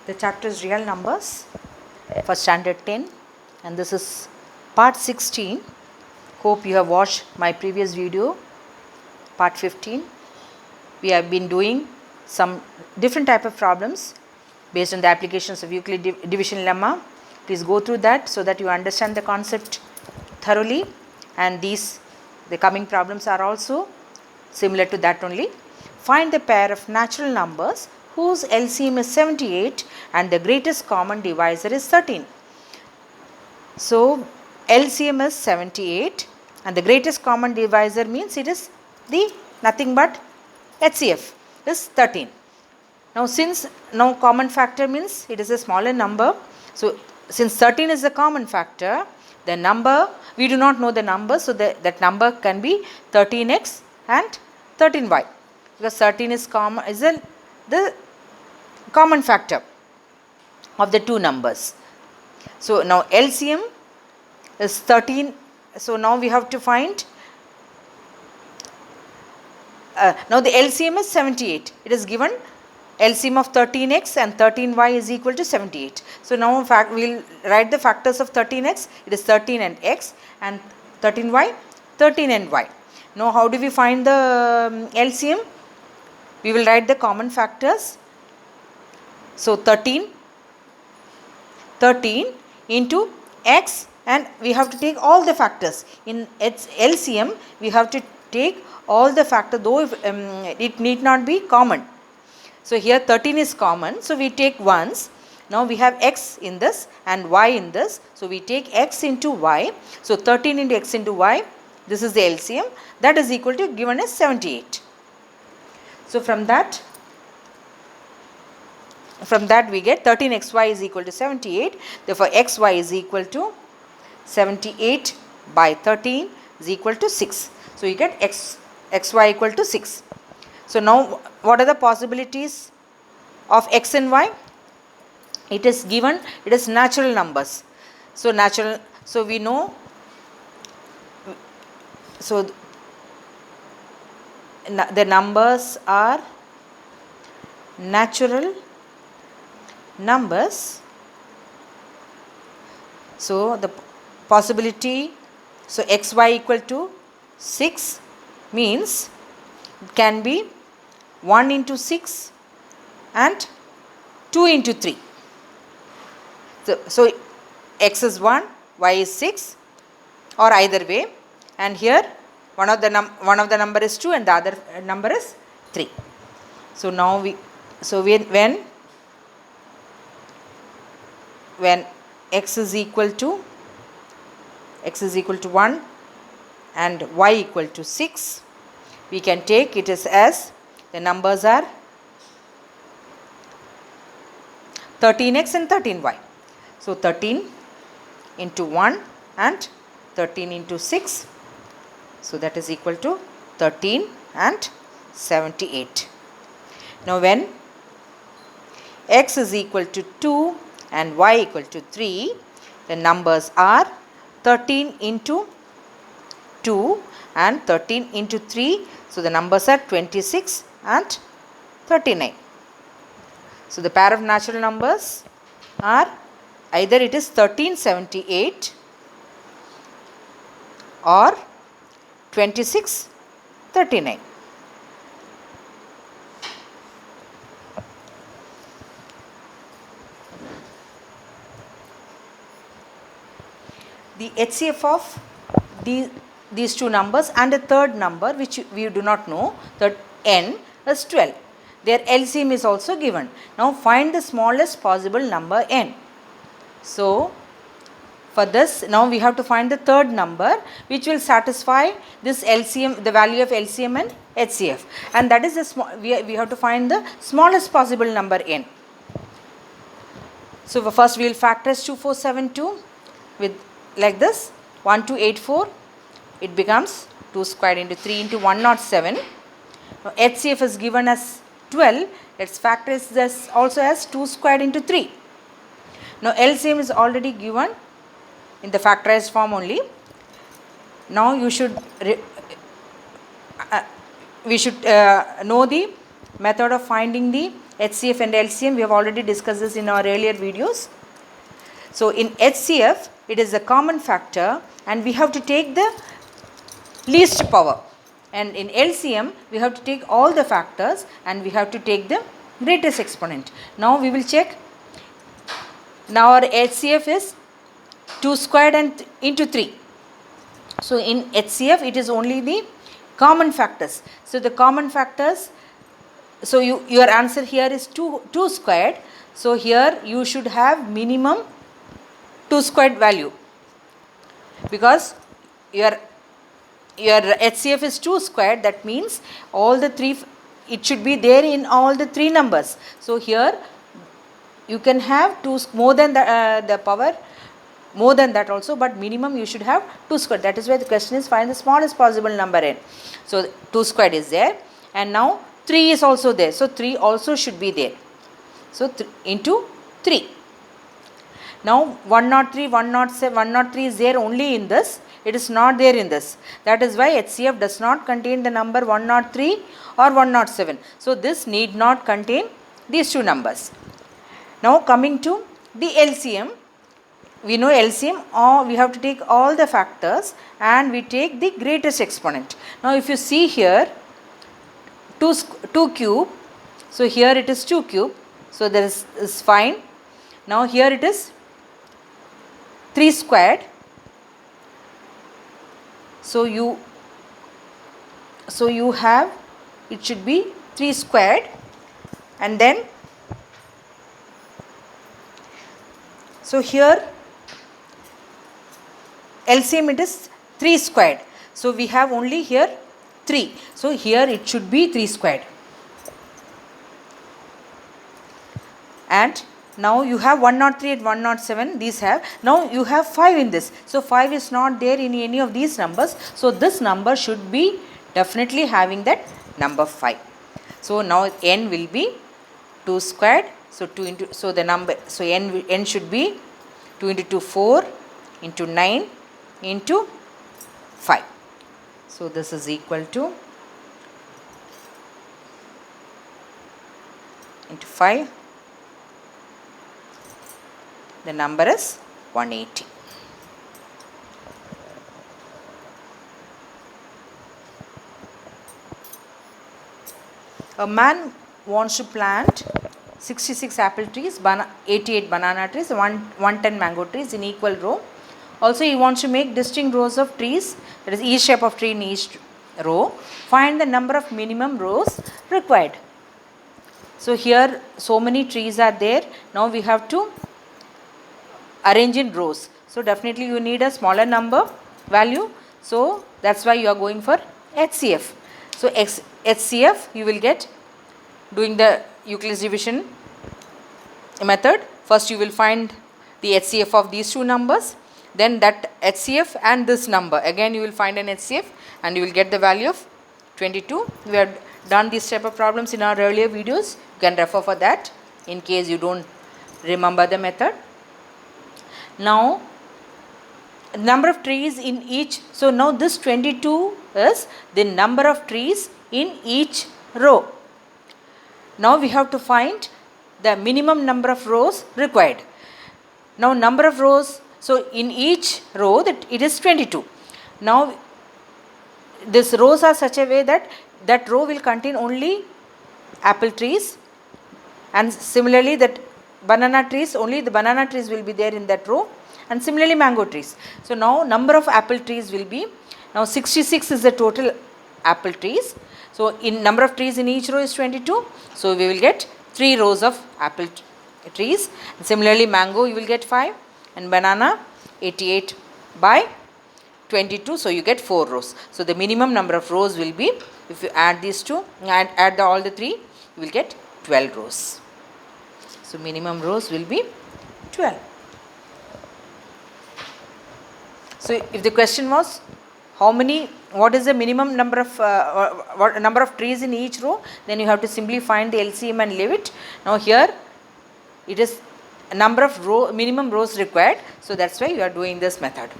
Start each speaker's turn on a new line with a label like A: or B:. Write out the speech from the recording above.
A: The chapter is real numbers for standard 10, and this is part 16. Hope you have watched my previous video, part 15. We have been doing some different type of problems based on the applications of Euclid division lemma. Please go through that so that you understand the concept thoroughly, and the coming problems are also similar to that only. Find the pair of natural numbers whose LCM is 78 and the greatest common divisor is 13. So LCM is 78 and the greatest common divisor means it is the nothing but HCF is 13. Now common factor means it is a smaller number. So since 13 is the common factor, the number, we do not know the number, so that number can be 13x and 13y, because 13 is the common factor of the two numbers. So now LCM is 13. So now we have to find, now the LCM is 78. It is given LCM of 13x and 13y is equal to 78. So now we will write the factors of 13x. It is 13 and x, and 13y, 13 and y. Now how do we find the LCM? We will write the common factors. So 13 into x, and we have to take all the factors. In its LCM, we have to take all the factors, though it need not be common. So here 13 is common, so we take ones. Now we have x in this and y in this, so we take x into y. So 13 into x into y, this is the LCM, that is equal to given as 78. So from that we get 13xy is equal to 78. Therefore xy is equal to 78 by 13 is equal to 6. So you get xy equal to 6. So now what are the possibilities of x and y? It is given, it is natural numbers. So we know, so the numbers are natural numbers. So the possibility, so xy equal to 6 means it can be 1 into 6 and 2 into 3. So x is 1, y is 6, or either way, and here one of the number is 2 and the other number is 3. So now when x is equal to 1 and y equal to 6, we can take it as the numbers are 13x and 13y. So 13 into 1 and 13 into 6, so that is equal to 13 and 78. Now when x is equal to 2 and y equal to 3, the numbers are 13 into 2 and 13 into 3, so the numbers are 26 and 39. So the pair of natural numbers are either it is 1378 or 2639. The HCF of these two numbers and a third number which we do not know, that n is 12. Their LCM is also given. Now find the smallest possible number n. So for this, now we have to find the third number which will satisfy this LCM, the value of LCM and HCF, and that is we have to find the smallest possible number n. So first we will factor 2472 with like this, 1284, it becomes 2 squared into 3 into 107. Now HCF is given as 12, let's factor this also as 2 squared into 3. Now LCM is already given in the factorized form only. Now we should know the method of finding the HCF and LCM. We have already discussed this in our earlier videos. So in HCF, it is the common factor and we have to take the least power. And in LCM, we have to take all the factors and we have to take the greatest exponent. Now we will check. Now our HCF is 2 squared and into 3. So in HCF, it is only the common factors. So the common factors, so your answer here is 2 squared. So here you should have minimum 2 squared value, because your HCF is 2 squared. That means all the three, it should be there in all the three numbers. So here you can have 2 more than the power, more than that also, but minimum you should have 2 squared. That is why the question is find the smallest possible number n. So 2 squared is there, and now 3 is also there. So 3 also should be there. So into 3. Now 103, 107, 103 is there only in this. It is not there in this. That is why HCF does not contain the number 103 or 107. So this need not contain these two numbers. Now coming to the LCM. We know LCM, or we have to take all the factors and we take the greatest exponent. Now if you see here, 2 cube, so here it is 2 cube, so that is fine. Now here it is 3 squared, so you have, it should be 3 squared, and then so here LCM it is 3 squared. So we have only here 3. So here it should be 3 squared. And now you have 103 and 107. These have. Now you have 5 in this. So 5 is not there in any of these numbers. So this number should be definitely having that number 5. So now n will be 2 squared. So 2 into, so the number, so n should be 2 into 2, 4 into 9 into 5. So this is equal to into 5. The number is 180. A man wants to plant 66 apple trees, 88 banana trees, 110 mango trees in equal row. Also he wants to make distinct rows of trees, that is each shape of tree in each row. Find the number of minimum rows required. So here so many trees are there. Now we have to arrange in rows. So definitely you need a smaller number value. So that's why you are going for HCF. So HCF you will get doing the Euclid's division method. First you will find the HCF of these two numbers. Then that HCF and this number. Again you will find an HCF and you will get the value of 22. We have done these type of problems in our earlier videos. You can refer for that in case you don't remember the method. Now number of trees in each. So now this 22 is the number of trees in each row. Now we have to find the minimum number of rows required. Now number of rows, so in each row that it is 22. Now these rows are such a way that that row will contain only apple trees, and similarly that banana trees, only the banana trees will be there in that row, and similarly mango trees. So now number of apple trees will be, now 66 is the total apple trees. So in number of trees in each row is 22. So we will get 3 rows of apple trees. And similarly mango you will get 5, and banana 88 by 22. So you get 4 rows. So the minimum number of rows will be, if you add these two, add all the 3, you will get 12 rows. So minimum rows will be 12. So if the question was what is the minimum number of what number of trees in each row, then you have to simply find the LCM and leave it. Now here it is a number of minimum rows required, so that's why you are doing this method.